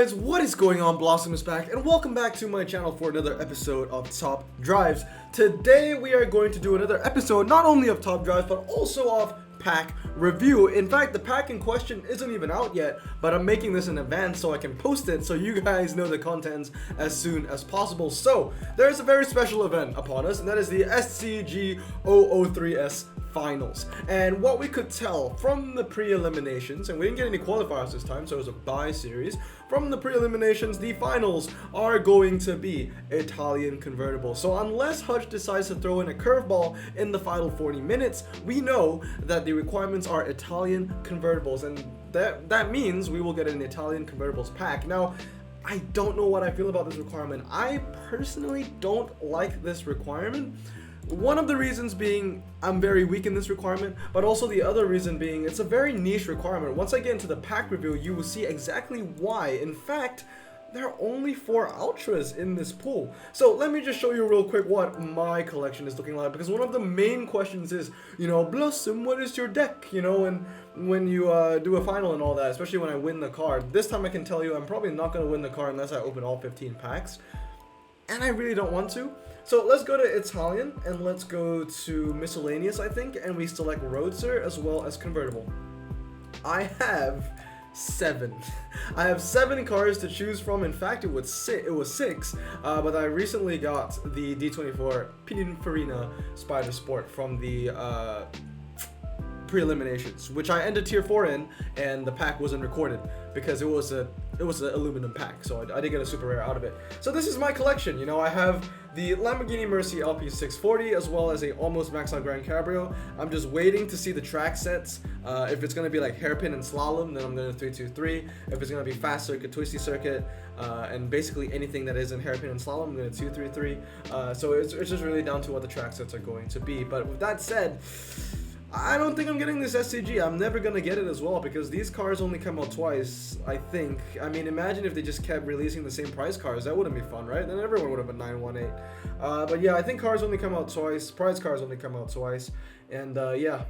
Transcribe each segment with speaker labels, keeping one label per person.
Speaker 1: guys, what is going on? Blossom is back, and welcome back to my channel for another episode of Top Drives. Today we are going to do another episode not only of Top Drives, but also of pack review. In fact, the pack in question isn't even out yet, but I'm making this in advance so I can post it so you guys know the contents as soon as possible. So, there's a very special event upon us, and that is the SCG 003S finals. And what we could tell from the pre-eliminations, and we didn't get any qualifiers this time, so it was a bye series. From the pre-eliminations, the finals are going to be Italian convertibles. So unless Hutch decides to throw in a curveball in the final 40 minutes, we know that the requirements are Italian convertibles, and that means we will get an Italian convertibles pack. Now, I don't know what I feel about this requirement. I personally don't like this requirement. One of the reasons being I'm very weak in this requirement, but also the other reason being it's a very niche requirement. Once I get into the pack review, you will see exactly why. In fact, there are only 4 ultras in this pool. So let me just show you real quick what my collection is looking like, because one of the main questions is, Blossom, what is your deck? And when you do a final and all that, especially when I win the card. This time I can tell you I'm probably not going to win the card unless I open all 15 packs. And I really don't want to. So let's go to Italian, and let's go to miscellaneous, I think, and we select Roadster as well as convertible. I have 7. I have 7 cars to choose from. In fact, it was 6, but I recently got the D24 Pininfarina Spider Sport from the pre-eliminations, which I ended tier 4 in, and the pack wasn't recorded because it was an aluminum pack, so I did get a super rare out of it. So this is my collection. I have the Lamborghini Mercy LP640 as well as a almost maxed out Grand Cabrio. I'm just waiting to see the track sets. If it's gonna be like hairpin and slalom, then I'm going to 323. If it's gonna be fast circuit, twisty circuit, and basically anything that isn't hairpin and slalom, I'm going to 233. So it's just really down to what the track sets are going to be. But with that said, I don't think I'm getting this SCG. I'm never gonna get it as well because these cars only come out twice, I think. I mean, imagine if they just kept releasing the same prize cars. That wouldn't be fun, right? Then everyone would have been 918. But yeah, I think cars only come out twice. Prize cars only come out twice. And yeah,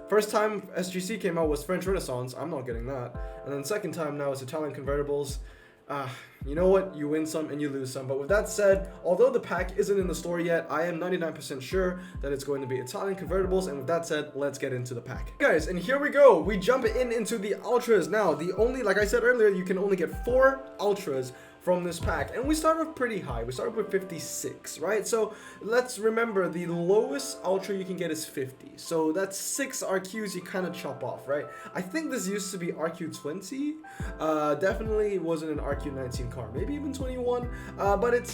Speaker 1: first time SGC came out was French Renaissance. I'm not getting that. And then second time now is Italian convertibles. You know what? You win some and you lose some. But with that said, although the pack isn't in the store yet, I am 99% sure that it's going to be Italian convertibles. And with that said, let's get into the pack. Guys, and here we go. We jump into the ultras. Now, like I said earlier, you can only get 4 ultras from this pack, and we start off pretty high. We start with 56, right? So let's remember the lowest ultra you can get is 50, so that's 6 RQs you kind of chop off, right? I think this used to be RQ20. Definitely wasn't an RQ19 car, maybe even 21, but it's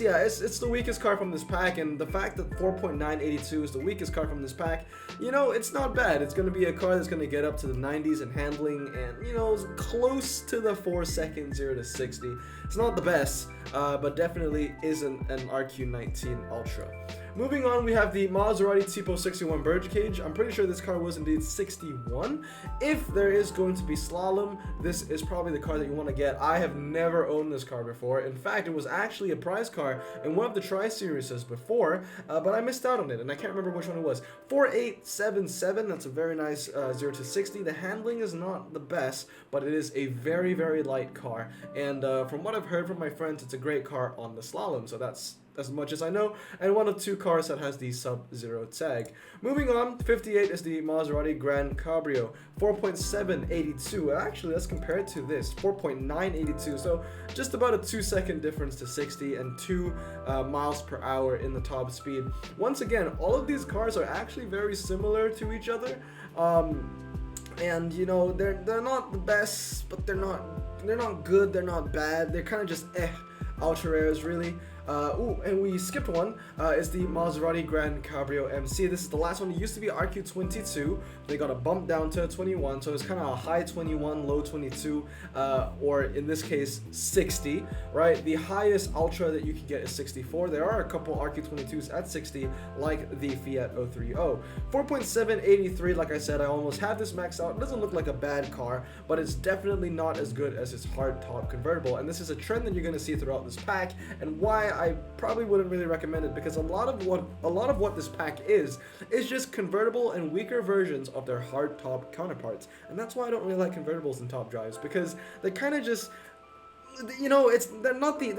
Speaker 1: the weakest car from this pack. And the fact that 4.982 is the weakest car from this pack, it's not bad. It's going to be a car that's going to get up to the 90s in handling, and close to the 4 seconds 0 to 60. It's not the best, but definitely isn't an RQ19 Ultra. Moving on, we have the Maserati Tipo 61 Birdcage. I'm pretty sure this car was indeed 61. If there is going to be slalom, this is probably the car that you want to get. I have never owned this car before. In fact, it was actually a prize car in one of the Tri-Series before, but I missed out on it, and I can't remember which one it was. 4877, that's a very nice 0 to 60. The handling is not the best, but it is a very, very light car. And from what I've heard from my friends, it's a great car on the slalom, so that's as much as I know, and one of 2 cars that has the sub-zero tag. Moving on, 58 is the Maserati Grand Cabrio, 4.782. Actually, let's compare it to this, 4.982. So just about a 2-second difference to 60 and 2 miles per hour in the top speed. Once again, all of these cars are actually very similar to each other. And they're not the best, but they're not good, they're not bad. They're kind of just ultra rares, really. And we skipped one, is the Maserati Grand Cabrio MC. This is the last one. It used to be RQ22. They got a bump down to a 21, so it's kind of a high 21, low 22, or in this case, 60, right? The highest Ultra that you can get is 64. There are a couple RQ22s at 60, like the Fiat 030. 4.783, like I said, I almost have this maxed out. It doesn't look like a bad car, but it's definitely not as good as its hardtop convertible, and this is a trend that you're going to see throughout this pack, and why I probably wouldn't really recommend it, because a lot of what this pack is just convertible and weaker versions of their hardtop counterparts, and that's why I don't really like convertibles in Top Drives, because they kind of just you know, they're not the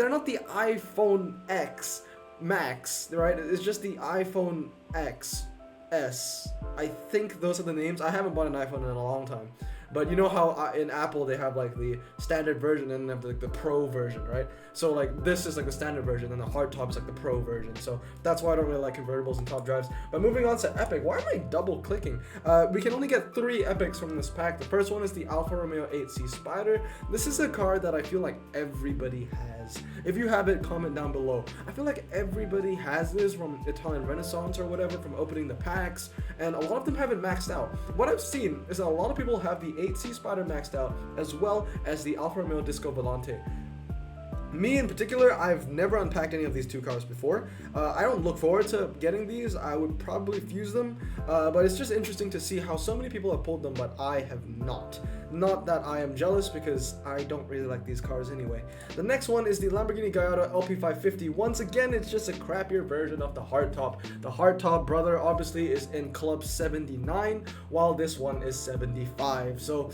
Speaker 1: iPhone X Max, right? It's just the iPhone X S. I think those are the names. I haven't bought an iPhone in a long time. But you know how in Apple they have like the standard version and then they have like the Pro version, right? So like this is like the standard version and the hard top is like the Pro version. So that's why I don't really like convertibles and top drives. But moving on to Epic, why am I double clicking? We can only get 3 Epics from this pack. The first one is the Alfa Romeo 8C Spider. This is a car that I feel like everybody has. If you have it, comment down below. I feel like everybody has this from Italian Renaissance or whatever, from opening the packs, and a lot of them have it maxed out. What I've seen is that a lot of people have the 8C Spider maxed out, as well as the Alfa Romeo Disco Volante. Me in particular, I've never unpacked any of these 2 cars before. I don't look forward to getting these. I would probably fuse them, but it's just interesting to see how so many people have pulled them, but I have not. Not that I am jealous, because I don't really like these cars anyway. The next one is the Lamborghini Gallardo LP550. Once again, it's just a crappier version of the hardtop. The hardtop, brother, obviously is in Club 79, while this one is 75. So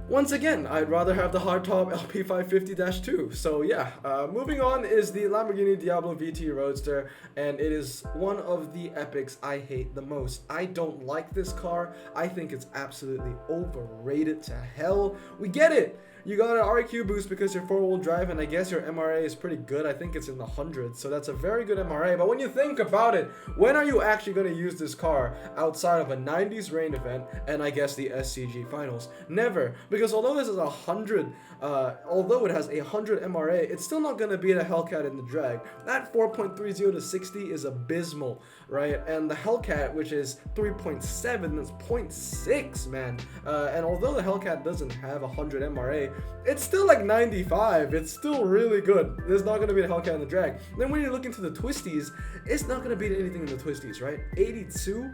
Speaker 1: once again, I'd rather have the hardtop LP550-2. So yeah, moving on is the Lamborghini Diablo VT Roadster, and it is one of the epics I hate the most. I don't like this car. I think it's absolutely overrated to hell. We get it. You got an RQ boost because you're 4-wheel drive, and I guess your MRA is pretty good. I think it's in the hundreds, so that's a very good MRA. But when you think about it, when are you actually going to use this car outside of a 90s rain event and I guess the SCG finals? Never, because although this is although it has a 100 MRA, it's still not going to beat a Hellcat in the drag. That 4.30 to 60 is abysmal, right? And the Hellcat, which is 3.7, that's 0.6, man. And although the Hellcat doesn't have 100 MRA, it's still like 95. It's still really good. It's not going to beat a Hellcat in the drag. Then when you look into the twisties, it's not going to beat anything in the twisties, right? 82.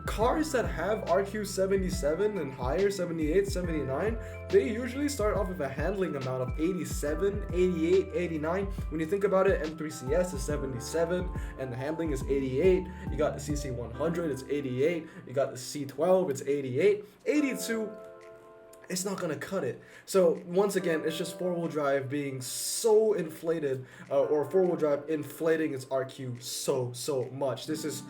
Speaker 1: Cars that have RQ 77 and higher, 78, 79, they usually start off with a handling amount of 87, 88, 89. When you think about it, M3CS is 77 and the handling is 88. You got the CC100, it's 88. You got the C12, it's 88. 82, it's not gonna cut it. So once again, it's just 4-wheel drive being so inflated, or 4-wheel drive inflating its RQ so much. This is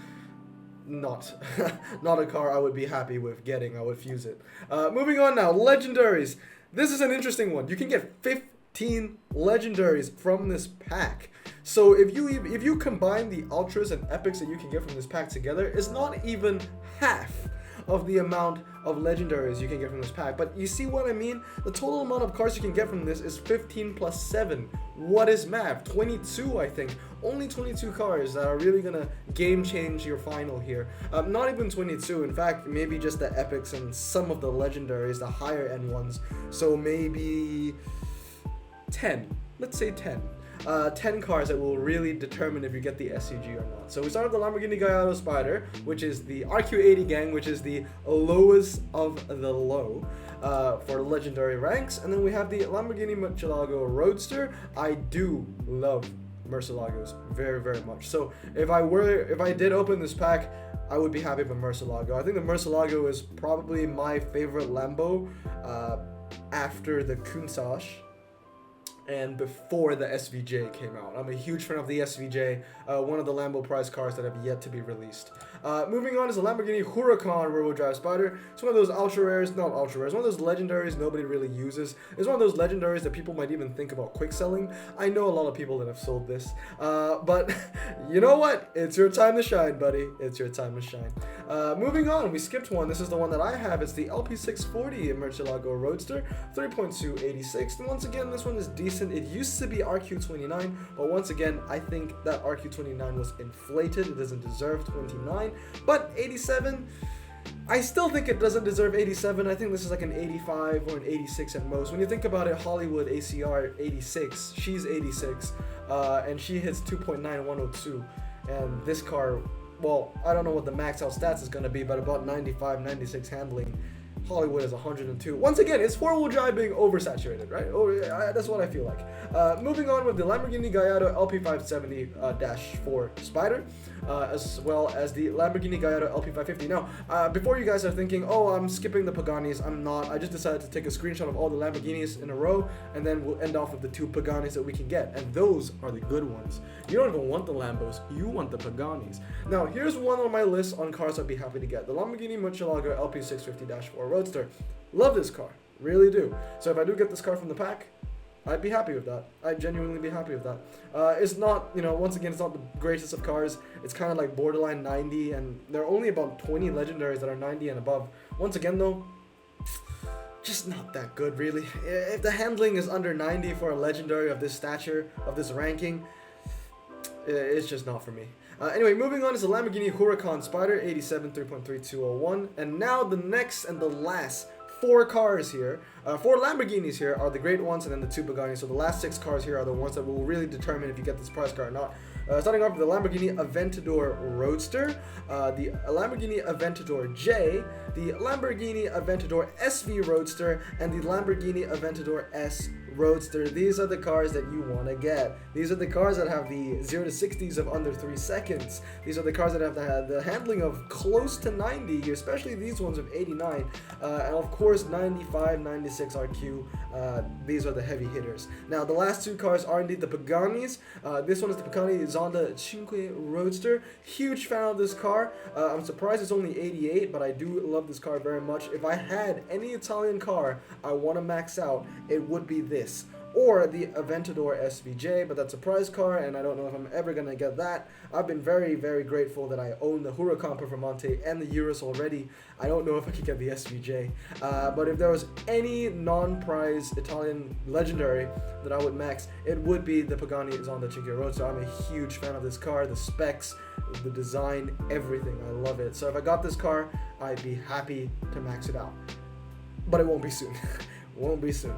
Speaker 1: not a car I would be happy with getting. I would fuse it. Moving on now, legendaries. This is an interesting one. You can get 15 legendaries from this pack. So if you combine the ultras and epics that you can get from this pack together, it's not even half of the amount of legendaries you can get from this pack. But you see what I mean? The total amount of cards you can get from this is 15 plus 7. What is math? 22, I think. Only 22 cars that are really gonna game change your final here. Not even 22, in fact, maybe just the epics and some of the legendaries, the higher end ones. So maybe 10. Let's say 10. 10 cars that will really determine if you get the SCG or not. So we start with the Lamborghini Gallardo Spider, which is the RQ80 gang, which is the lowest of the low for legendary ranks. And then we have the Lamborghini Murcielago Roadster. I do love Murcielagos very, very much. So if I did open this pack, I would be happy with Murcielago. I think the Murcielago is probably my favorite Lambo after the Countach and before the SVJ came out. I'm a huge fan of the SVJ, one of the Lambo prize cars that have yet to be released. Moving on is the Lamborghini Huracan rear-wheel drive Spider. It's one of those ultra rares, not ultra rares, one of those legendaries nobody really uses. It's one of those legendaries that people might even think about quick selling. I know a lot of people that have sold this, but you know what? It's your time to shine, buddy. It's your time to shine. Moving on, we skipped one. This is the one that I have. It's the LP640 Murcielago Roadster, 3.286. And once again, this one is decent. It used to be RQ29, but once again, I think that RQ29 was inflated. It doesn't deserve 29, but 87, I still think it doesn't deserve 87. I think this is like an 85 or an 86 at most. When you think about it, Hollywood ACR 86, she's 86, and she hits 2.9102, and this car, well, I don't know what the max out stats is going to be, but about 95, 96 handling. Hollywood is 102. Once again, it's four-wheel drive being oversaturated, right? That's what I feel like. Moving on with the Lamborghini Gallardo LP570-4 Spider, as well as the Lamborghini Gallardo LP550. Now, before you guys are thinking, oh, I'm skipping the Paganis, I'm not. I just decided to take a screenshot of all the Lamborghinis in a row, and then we'll end off with the 2 Paganis that we can get, and those are the good ones. You don't even want the Lambos, you want the Paganis. Now, here's one on my list on cars I'd be happy to get. The Lamborghini Murcielago LP650-4 Roadster. Love this car, really do. So if I do get this car from the pack, I'd be happy with that. I'd genuinely be happy with that. It's not, once again, it's not the greatest of cars. It's kind of like borderline 90, and there are only about 20 legendaries that are 90 and above. Once again, though, just not that good, really. If the handling is under 90 for a legendary of this stature, of this ranking, it's just not for me. Anyway, moving on is the Lamborghini Huracan Spider 87 3.3201, and now the next and the last 4 cars here, 4 Lamborghinis here are the great ones, and then the 2 Paganis. So the last 6 cars here are the ones that will really determine if you get this prize car or not. Starting off with the Lamborghini Aventador Roadster, the Lamborghini Aventador J, the Lamborghini Aventador SV Roadster, and the Lamborghini Aventador S Roadster. These are the cars that you want to get. These are the cars that have the 0 to 60s of under 3 seconds. These are the cars that have the handling of close to 90, especially these ones of 89, and of course 95, 96 RQ. These are the heavy hitters. Now the last 2 cars are indeed the Paganis. This one is the Pagani Zonda Cinque Roadster. Huge fan of this car. I'm surprised it's only 88, but I do love this car very much. If I had any Italian car I want to max out, it would be this, or the Aventador SVJ, but that's a prize car, and I don't know if I'm ever going to get that. I've been very, very grateful that I own the Huracan Performante and the Urus already. I don't know if I could get the SVJ, but if there was any non-prize Italian legendary that I would max, it would be the Pagani Zonda Cinque Roadster. I'm a huge fan of this car, the specs, the design, everything. I love it. So if I got this car, I'd be happy to max it out, but it won't be soon. Won't be soon.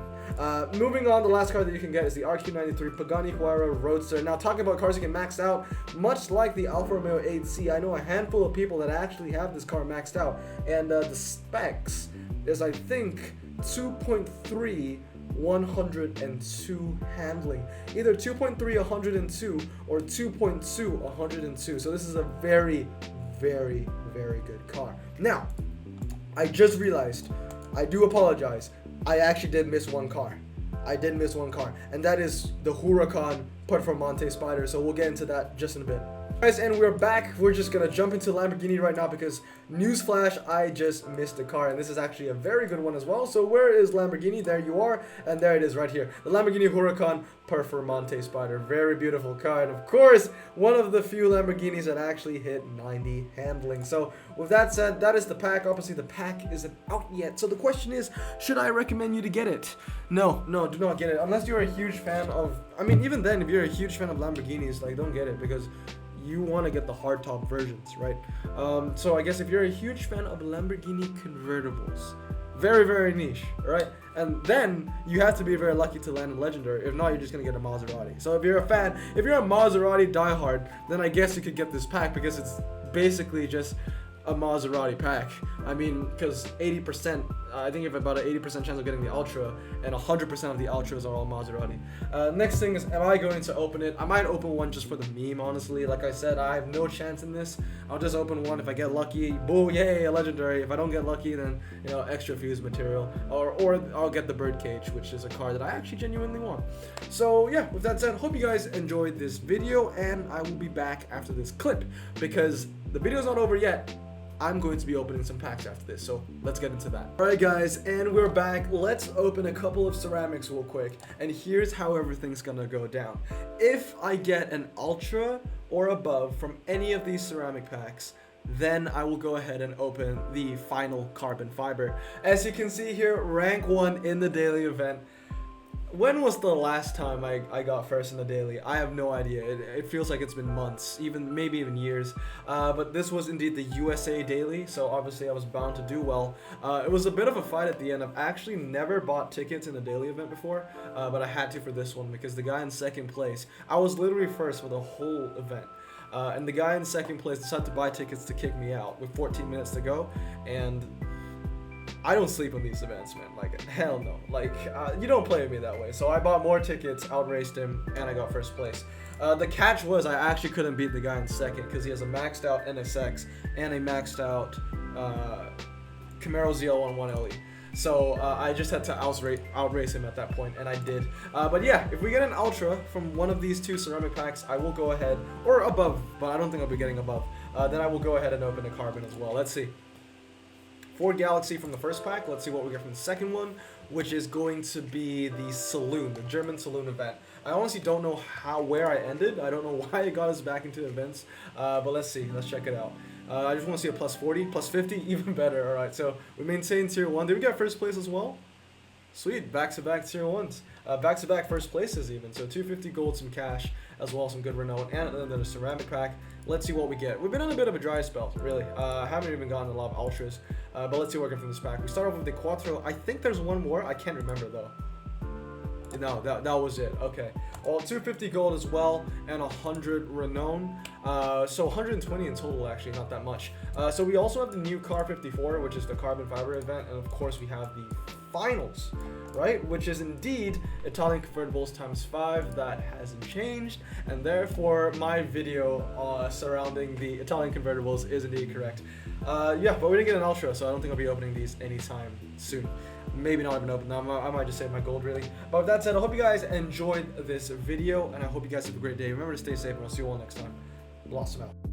Speaker 1: Moving on, the last car that you can get is the RQ93 Pagani Huayra Roadster. Now, talking about cars you can max out, much like the Alfa Romeo 8C, I know a handful of people that actually have this car maxed out, and the specs is, I think, 2.3 102 handling, either 2.3 102 or 2.2 102. So this is a very, very, very good car. Now, I just realized, I do apologize, I actually did miss one car. I did miss one car, and that is the Huracan Performante Spider, so we'll get into that just in a bit. Guys, and we're back. We're just gonna jump into Lamborghini right now because, newsflash, I just missed a car, and this is actually a very good one as well. So where is Lamborghini? There you are, and there it is right here. The Lamborghini Huracan Performante Spider. Very beautiful car, and of course, one of the few Lamborghinis that actually hit 90 handling. So with that said, that is the pack. Obviously, the pack isn't out yet. So the question is, should I recommend you to get it? No, do not get it. Unless you're a huge fan of, I mean, even then, if you're a huge fan of Lamborghinis, like, don't get it, because you want to get the hardtop versions, right? So I guess if you're a huge fan of Lamborghini convertibles, very, very niche, right? And then you have to be very lucky to land a legendary. If not, you're just gonna get a Maserati. So if you're a fan, if you're a Maserati diehard, then I guess you could get this pack because it's basically just a Maserati pack. I mean, because 80%, I think you have about an 80% chance of getting the Ultra, and 100% of the Ultras are all Maserati. Next thing is, am I going to open it? I might open one just for the meme, honestly. Like I said, I have no chance in this. I'll just open one. If I get lucky, boo, yay, a legendary. If I don't get lucky, then, extra fuse material. Or I'll get the Birdcage, which is a car that I actually genuinely want. So yeah, with that said, hope you guys enjoyed this video, and I will be back after this clip, because the video's not over yet. I'm going to be opening some packs after this, so let's get into that. Alright guys, and we're back. Let's open a couple of ceramics real quick, and here's how everything's gonna go down. If I get an Ultra or above from any of these ceramic packs, then I will go ahead and open the final carbon fiber. As you can see here, rank 1 in the daily event. When was the last time I got first in the daily? I have no idea. It feels like it's been months, maybe even years. But this was indeed the USA daily, so obviously I was bound to do well. It was a bit of a fight at the end. I've actually never bought tickets in a daily event before, but I had to for this one because the guy in second place, I was literally first for the whole event. And the guy in second place decided to buy tickets to kick me out with 14 minutes to go, and I don't sleep on these events, man. Like, hell no. Like, you don't play with me that way. So I bought more tickets, outraced him, and I got first place. The catch was I actually couldn't beat the guy in second because he has a maxed out NSX and a maxed out Camaro ZL11 LE. So I just had to outrace him at that point, and I did. But yeah, if we get an Ultra from one of these two ceramic packs, I will go ahead, or above, but I don't think I'll be getting above. Then I will go ahead and open a carbon as well. Let's see. Ford Galaxy from the first pack. Let's see what we get from the second one, which is going to be the Saloon, the German Saloon event. I honestly don't know where I ended. I don't know why it got us back into events, but let's see. Let's check it out. I just want to see a plus 40, plus 50, even better. All right, so we maintain tier 1. Did we get first place as well? Sweet, back-to-back tier 1s. Back-to-back first places even. So 250 gold, some cash, as well as some good renown, and then a ceramic pack. Let's see what we get. We've been on a bit of a dry spell, really. Haven't even gotten a lot of ultras, but let's see what we get from this pack. We start off with the Quattro. I think there's one more. I can't remember though. No, that was it. Okay. Well, 250 gold as well, and 100 renown. So 120 in total, actually, not that much. So we also have the new Car 54, which is the carbon fiber event, and of course we have the finals, right? Which is indeed Italian Convertibles ×5. That hasn't changed, and therefore my video surrounding the Italian Convertibles is indeed correct. Yeah, but we didn't get an Ultra, so I don't think I'll be opening these anytime soon. Maybe not even open them. I might just save my gold, really. But with that said, I hope you guys enjoyed this video, and I hope you guys have a great day. Remember to stay safe, and I'll see you all next time. Blossom out.